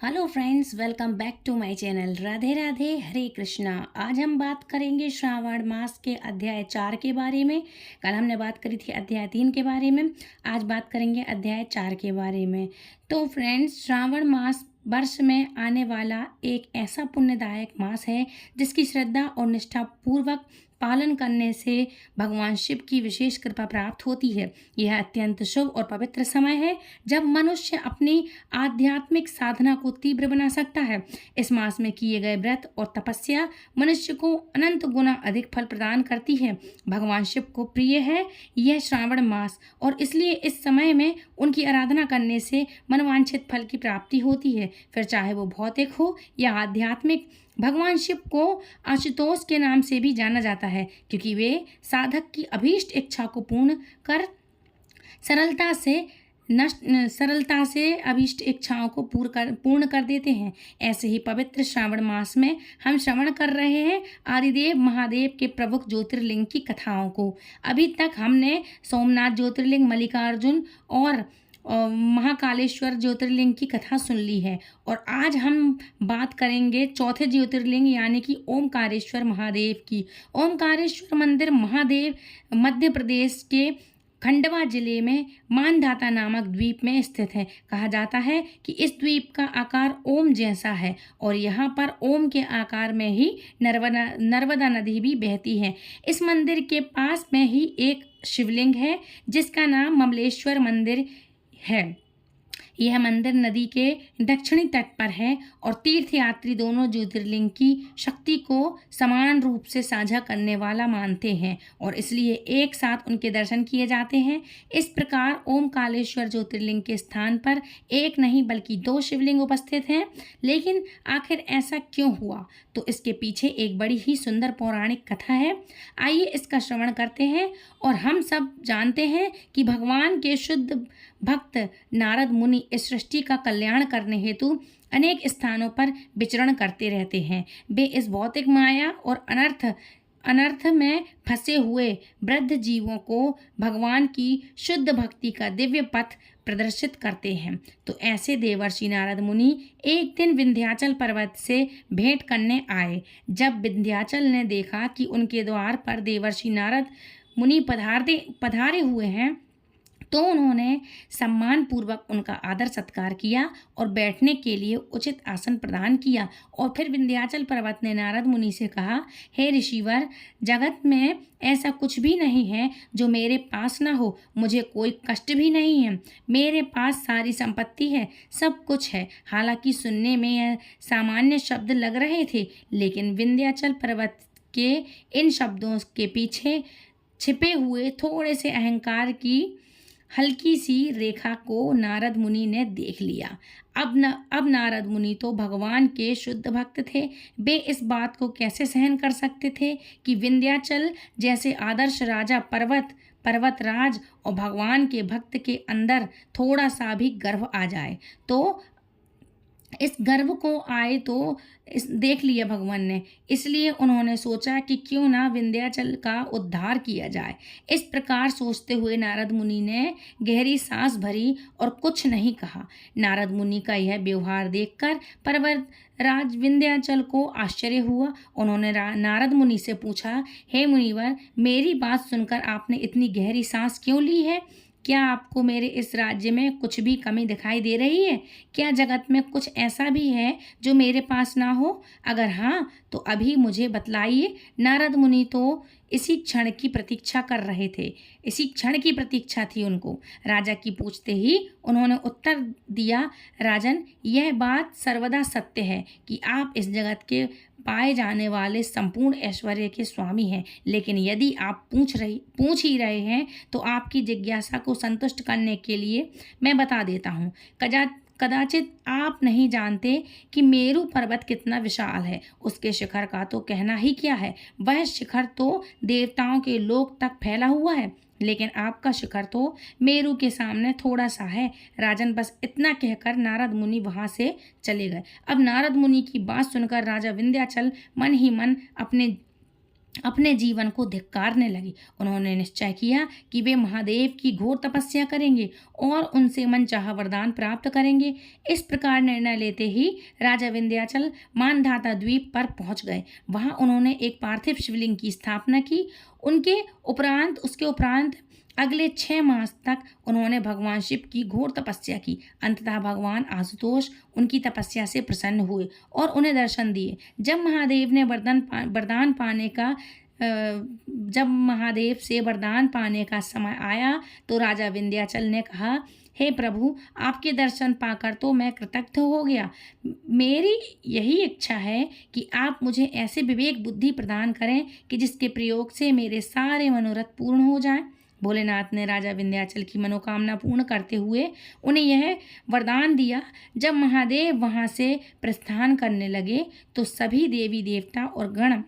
Hello friends, welcome back to my channel. Radhe Radhe, Hare Krishna. आज हम बात करेंगे श्रावण मास के अध्याय 4 के बारे में। कल हमने बात करी थी अध्याय 3 के बारे में। आज बात करेंगे अध्याय 4 के बारे में। तो फ्रेंड्स, श्रावण मास वर्ष में आने वाला एक ऐसा पुण्यदायक मास है जिसकी श्रद्धा और निष्ठा पूर्वक पालन करने से भगवान शिव की विशेष कृपा प्राप्त होती है। यह अत्यंत शुभ और पवित्र समय है जब मनुष्य अपनी आध्यात्मिक साधना को तीव्र बना सकता है। इस मास में किए गए व्रत और तपस्या मनुष्य को अनंत गुना अधिक फल प्रदान करती है। भगवान शिव को प्रिय है यह श्रावण मास और इसलिए इस समय में उनकी आराधना करने से मनवांछित फल की प्राप्ति होती है, फिर चाहे वो भौतिक हो या आध्यात्मिक। भगवान शिव को आशुतोष के नाम से भी जाना जाता है क्योंकि वे साधक की अभीष्ट इच्छा को सरलता से अभीष्ट इच्छाओं को पूर्ण कर देते हैं। ऐसे ही पवित्र श्रावण मास में हम श्रवण कर रहे हैं आदिदेव महादेव के प्रमुख ज्योतिर्लिंग की कथाओं को। अभी तक हमने सोमनाथ ज्योतिर्लिंग, मल्लिकार्जुन और महाकालेश्वर ज्योतिर्लिंग की कथा सुन ली है और आज हम बात करेंगे चौथे ज्योतिर्लिंग यानी कि ओमकारेश्वर महादेव की। ओमकारेश्वर मंदिर महादेव मध्य प्रदेश के खंडवा जिले में मानधाता नामक द्वीप में स्थित है। कहा जाता है कि इस द्वीप का आकार ओम जैसा है और यहाँ पर ओम के आकार में ही नर्मदा नदी भी बहती है। इस मंदिर के पास में ही एक शिवलिंग है जिसका नाम ममलेश्वर मंदिर है। यह मंदिर नदी के दक्षिणी तट पर है और तीर्थयात्री दोनों ज्योतिर्लिंग की शक्ति को समान रूप से साझा करने वाला मानते हैं और इसलिए एक साथ उनके दर्शन किए जाते हैं। इस प्रकार ओमकारेश्वर ज्योतिर्लिंग के स्थान पर एक नहीं बल्कि 2 शिवलिंग उपस्थित हैं। लेकिन आखिर ऐसा क्यों हुआ, तो इसके पीछे एक बड़ी ही सुंदर पौराणिक कथा है। आइए इसका श्रवण करते हैं। और हम सब जानते हैं कि भगवान के शुद्ध भक्त नारद मुनि इस सृष्टि का कल्याण करने हेतु अनेक स्थानों पर विचरण करते रहते हैं। वे इस भौतिक माया और अनर्थ में फंसे हुए वृद्ध जीवों को भगवान की शुद्ध भक्ति का दिव्य पथ प्रदर्शित करते हैं। तो ऐसे देवर्षि नारद मुनि एक दिन विंध्याचल पर्वत से भेंट करने आए। जब विंध्याचल ने देखा कि उनके द्वार पर देवर्षि नारद मुनि पधारे हुए हैं तो उन्होंने सम्मान पूर्वक उनका आदर सत्कार किया और बैठने के लिए उचित आसन प्रदान किया। और फिर विंध्याचल पर्वत ने नारद मुनि से कहा, हे ऋषिवर, जगत में ऐसा कुछ भी नहीं है जो मेरे पास ना हो। मुझे कोई कष्ट भी नहीं है। मेरे पास सारी संपत्ति है, सब कुछ है। हालांकि सुनने में यह सामान्य शब्द लग रहे थे, लेकिन विंध्याचल पर्वत के इन शब्दों के पीछे छिपे हुए थोड़े से अहंकार की हल्की सी रेखा को नारद मुनि ने देख लिया। अब नारद मुनि तो भगवान के शुद्ध भक्त थे। वे इस बात को कैसे सहन कर सकते थे कि विंध्याचल जैसे आदर्श राजा पर्वतराज और भगवान के भक्त के अंदर थोड़ा सा भी गर्व आ जाए। तो इस गर्व को आए तो देख लिया भगवान ने, इसलिए उन्होंने सोचा कि क्यों ना विंध्याचल का उद्धार किया जाए। इस प्रकार सोचते हुए नारद मुनि ने गहरी सांस भरी और कुछ नहीं कहा। नारद मुनि का यह व्यवहार देखकर पर्वतराज विंध्याचल को आश्चर्य हुआ। उन्होंने नारद मुनि से पूछा, हे मुनिवर, मेरी बात सुनकर आपने इतनी गहरी सांस क्यों ली है? क्या आपको मेरे इस राज्य में कुछ भी कमी दिखाई दे रही है? क्या जगत में कुछ ऐसा भी है जो मेरे पास ना हो? अगर हाँ तो अभी मुझे बतलाइए। नारद मुनि तो इसी क्षण की प्रतीक्षा कर रहे थे। इसी क्षण की प्रतीक्षा थी उनको। राजा की पूछते ही उन्होंने उत्तर दिया, राजन, यह बात सर्वदा सत्य है कि आप इस जगत के पाए जाने वाले संपूर्ण ऐश्वर्य के स्वामी हैं। लेकिन यदि आप पूछ ही रहे हैं तो आपकी जिज्ञासा को संतुष्ट करने के लिए मैं बता देता हूँ। कदाचित आप नहीं जानते कि मेरू पर्वत कितना विशाल है। उसके शिखर का तो कहना ही क्या है। वह शिखर तो देवताओं के लोक तक फैला हुआ है, लेकिन आपका शिखर तो मेरू के सामने थोड़ा सा है। राजन, बस इतना कहकर नारद मुनि वहां से चले गए। अब नारद मुनि की बात सुनकर राजा विंध्याचल मन ही मन अपने अपने जीवन को धिक्कारने लगे। उन्होंने निश्चय किया कि वे महादेव की घोर तपस्या करेंगे और उनसे मनचाहा वरदान प्राप्त करेंगे। इस प्रकार निर्णय लेते ही राजा विंध्याचल मानधाता द्वीप पर पहुंच गए। वहां उन्होंने एक पार्थिव शिवलिंग की स्थापना की। उसके उपरांत अगले 6 मास तक उन्होंने भगवान शिव की घोर तपस्या की। अंततः भगवान आशुतोष उनकी तपस्या से प्रसन्न हुए और उन्हें दर्शन दिए। जब महादेव से वरदान पाने का समय आया तो राजा विंध्याचल ने कहा, हे प्रभु, आपके दर्शन पाकर तो मैं कृतज्ञ हो गया। मेरी यही इच्छा है कि आप मुझे ऐसे विवेक बुद्धि प्रदान करें कि जिसके प्रयोग से मेरे सारे मनोरथ पूर्ण हो जाएं। भोलेनाथ ने राजा विंध्याचल की मनोकामना पूर्ण करते हुए उन्हें यह वरदान दिया। जब महादेव वहां से प्रस्थान करने लगे तो सभी देवी देवता और गण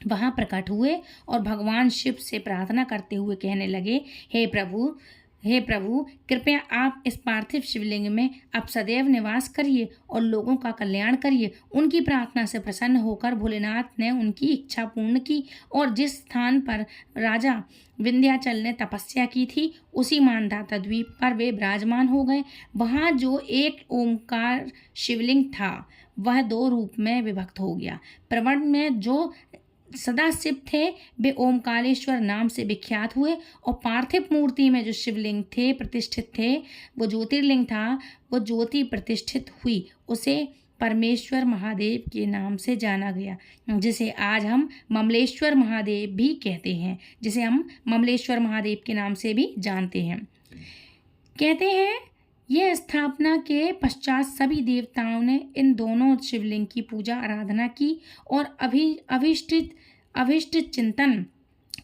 वहां प्रकट हुए और भगवान शिव से प्रार्थना करते हुए कहने लगे, हे प्रभु, कृपया आप इस पार्थिव शिवलिंग में अब सदैव निवास करिए और लोगों का कल्याण करिए। उनकी प्रार्थना से प्रसन्न होकर भोलेनाथ ने उनकी इच्छा पूर्ण की और जिस स्थान पर राजा विंध्याचल ने तपस्या की थी उसी मानधाता द्वीप पर वे विराजमान हो गए। वहाँ जो एक ओमकार शिवलिंग था वह 2 रूप में विभक्त हो गया। प्रवण में जो सदाशिव थे वे ओमकारेश्वर नाम से विख्यात हुए और पार्थिव मूर्ति में जो शिवलिंग थे प्रतिष्ठित थे वो ज्योतिर्लिंग था, वो ज्योति प्रतिष्ठित हुई। उसे परमेश्वर महादेव के नाम से जाना गया, जिसे आज हम ममलेश्वर महादेव भी कहते हैं, जिसे हम ममलेश्वर महादेव के नाम से भी जानते हैं। कहते हैं यह स्थापना के पश्चात सभी देवताओं ने इन दोनों शिवलिंग की पूजा आराधना की और अभिष्ट चिंतन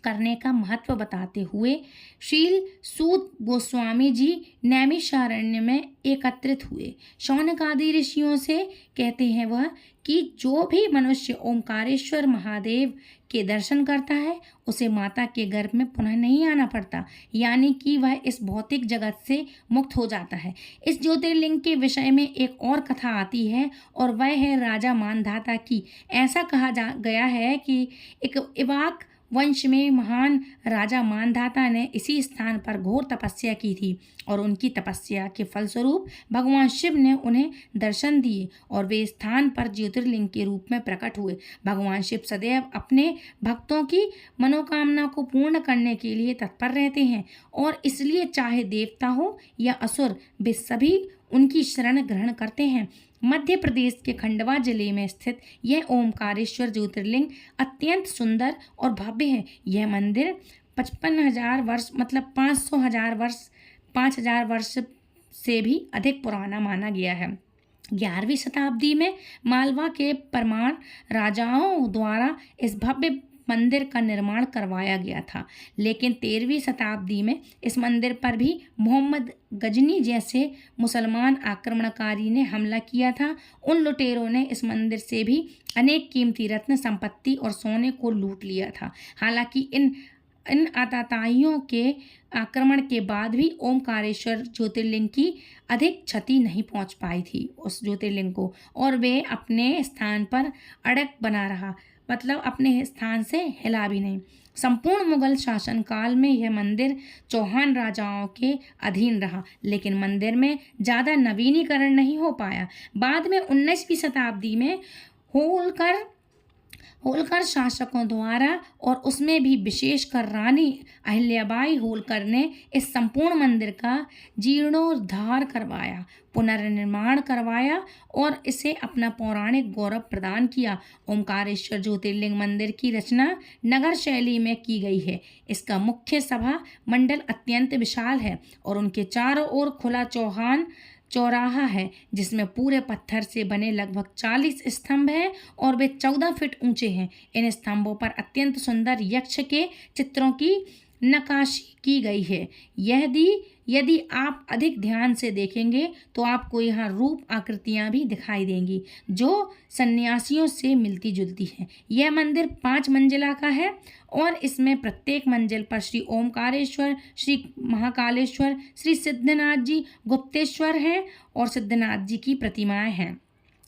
करने का महत्व बताते हुए शील सूत गोस्वामी जी नैमिषारण्य में एकत्रित हुए। शौनक आदि ऋषियों से कहते हैं वह कि जो भी मनुष्य ओमकारेश्वर महादेव के दर्शन करता है उसे माता के गर्भ में पुनः नहीं आना पड़ता, यानी कि वह इस भौतिक जगत से मुक्त हो जाता है। इस ज्योतिर्लिंग के विषय में एक और कथा आती है और वह है राजा मानधाता की। ऐसा कहा गया है कि एक इवाक वंश में महान राजा मानधाता ने इसी स्थान पर घोर तपस्या की थी और उनकी तपस्या के फलस्वरूप भगवान शिव ने उन्हें दर्शन दिए और वे स्थान पर ज्योतिर्लिंग के रूप में प्रकट हुए। भगवान शिव सदैव अपने भक्तों की मनोकामना को पूर्ण करने के लिए तत्पर रहते हैं और इसलिए चाहे देवता हो या असुर वे सभी उनकी शरण ग्रहण करते हैं। मध्य प्रदेश के खंडवा जिले में स्थित यह ओमकारेश्वर ज्योतिर्लिंग अत्यंत सुंदर और भव्य है। यह मंदिर 55,000 वर्ष मतलब 5,000 वर्ष से भी अधिक पुराना माना गया है। 11वीं शताब्दी में मालवा के परमार राजाओं द्वारा इस भव्य मंदिर का निर्माण करवाया गया था, लेकिन 13वीं शताब्दी में इस मंदिर पर भी मोहम्मद गजनी जैसे मुसलमान आक्रमणकारी ने हमला किया था। उन लुटेरों ने इस मंदिर से भी अनेक कीमती रत्न संपत्ति और सोने को लूट लिया था। हालांकि इन आतताइयों के आक्रमण के बाद भी ओमकारेश्वर ज्योतिर्लिंग की अधिक क्षति नहीं पहुंच पाई थी उस ज्योतिर्लिंग को, और वे अपने स्थान पर अड़ग बना रहा, मतलब अपने स्थान से हिला भी नहीं। संपूर्ण मुगल शासनकाल में यह मंदिर चौहान राजाओं के अधीन रहा, लेकिन मंदिर में ज़्यादा नवीनीकरण नहीं हो पाया। बाद में 19वीं शताब्दी में होलकर शासकों द्वारा और उसमें भी विशेषकर रानी अहिल्याबाई होलकर ने इस संपूर्ण मंदिर का जीर्णोद्धार करवाया, पुनर्निर्माण करवाया और इसे अपना पौराणिक गौरव प्रदान किया। ओमकारेश्वर ज्योतिर्लिंग मंदिर की रचना नगर शैली में की गई है। इसका मुख्य सभा मंडल अत्यंत विशाल है और उनके चारों ओर खुला चौराहा है, जिसमें पूरे पत्थर से बने लगभग 40 स्तंभ हैं और वे 14 फीट ऊंचे हैं। इन स्तंभों पर अत्यंत सुंदर यक्ष के चित्रों की नक्काशी की गई है। यदि आप अधिक ध्यान से देखेंगे तो आपको यहाँ रूप आकृतियाँ भी दिखाई देंगी जो सन्यासियों से मिलती जुलती हैं। यह मंदिर 5 मंजिला का है और इसमें प्रत्येक मंजिल पर श्री ओमकारेश्वर, श्री महाकालेश्वर, श्री सिद्धनाथ जी गुप्तेश्वर हैं और सिद्धनाथ जी की प्रतिमाएं हैं।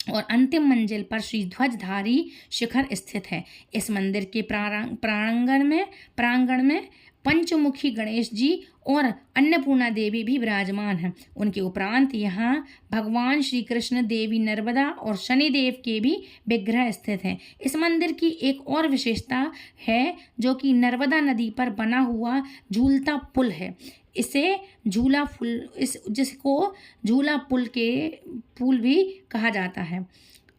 और अंतिम मंजिल पर श्री ध्वजधारी शिखर स्थित है। इस मंदिर के प्रांगण में पंचमुखी गणेश जी और अन्नपूर्णा देवी भी विराजमान हैं। उनके उपरांत यहाँ भगवान श्री कृष्ण, देवी नर्मदा और शनिदेव के भी विग्रह स्थित हैं। इस मंदिर की एक और विशेषता है जो कि नर्मदा नदी पर बना हुआ झूलता पुल है। जिसको झूला पुल भी कहा जाता है।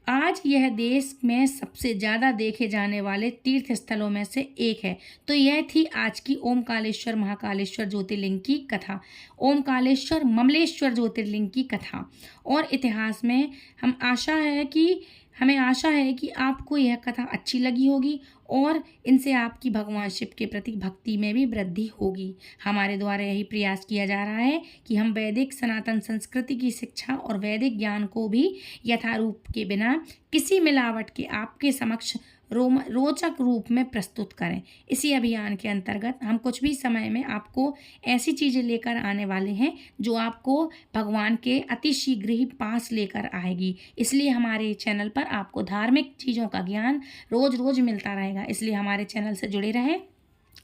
आज यह देश में सबसे ज़्यादा देखे जाने वाले तीर्थ स्थलों में से एक है। तो यह थी आज की ओमकालेश्वर महाकालेश्वर ज्योतिर्लिंग की कथा, ओमकालेश्वर ममलेश्वर ज्योतिर्लिंग की कथा और इतिहास में। हमें आशा है कि आपको यह कथा अच्छी लगी होगी और इनसे आपकी भगवान शिव के प्रति भक्ति में भी वृद्धि होगी। हमारे द्वारा यही प्रयास किया जा रहा है कि हम वैदिक सनातन संस्कृति की शिक्षा और वैदिक ज्ञान को भी यथारूप के बिना किसी मिलावट के आपके समक्ष रोचक रूप में प्रस्तुत करें। इसी अभियान के अंतर्गत हम कुछ भी समय में आपको ऐसी चीज़ें लेकर आने वाले हैं जो आपको भगवान के अति शीघ्र ही पास लेकर आएगी। इसलिए हमारे चैनल पर आपको धार्मिक चीज़ों का ज्ञान रोज़ रोज़ मिलता रहेगा। इसलिए हमारे चैनल से जुड़े रहें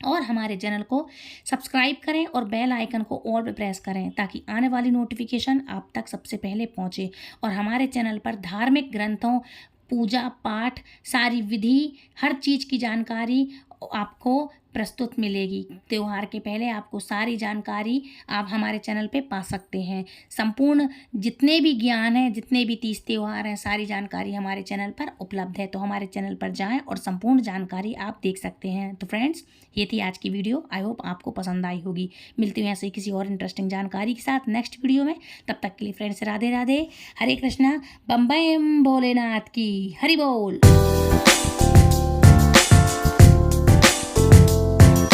और हमारे चैनल को सब्सक्राइब करें और बेल आइकन को ऑल पे प्रेस करें ताकि आने वाली नोटिफिकेशन आप तक सबसे पहले पहुंचे। और हमारे चैनल पर धार्मिक ग्रंथों, पूजा पाठ, सारी विधि, हर चीज़ की जानकारी आपको प्रस्तुत मिलेगी। त्यौहार के पहले आपको सारी जानकारी आप हमारे चैनल पे पा सकते हैं। संपूर्ण जितने भी ज्ञान हैं, जितने भी 30 त्यौहार हैं, सारी जानकारी हमारे चैनल पर उपलब्ध है। तो हमारे चैनल पर जाएं और संपूर्ण जानकारी आप देख सकते हैं। तो फ्रेंड्स, ये थी आज की वीडियो। आई होप आपको पसंद आई होगी। मिलती हूँ ऐसे किसी और इंटरेस्टिंग जानकारी के साथ नेक्स्ट वीडियो में। तब तक के लिए फ्रेंड्स, राधे राधे, हरे कृष्णा, बम्बई भोलेनाथ की, हरि बोल।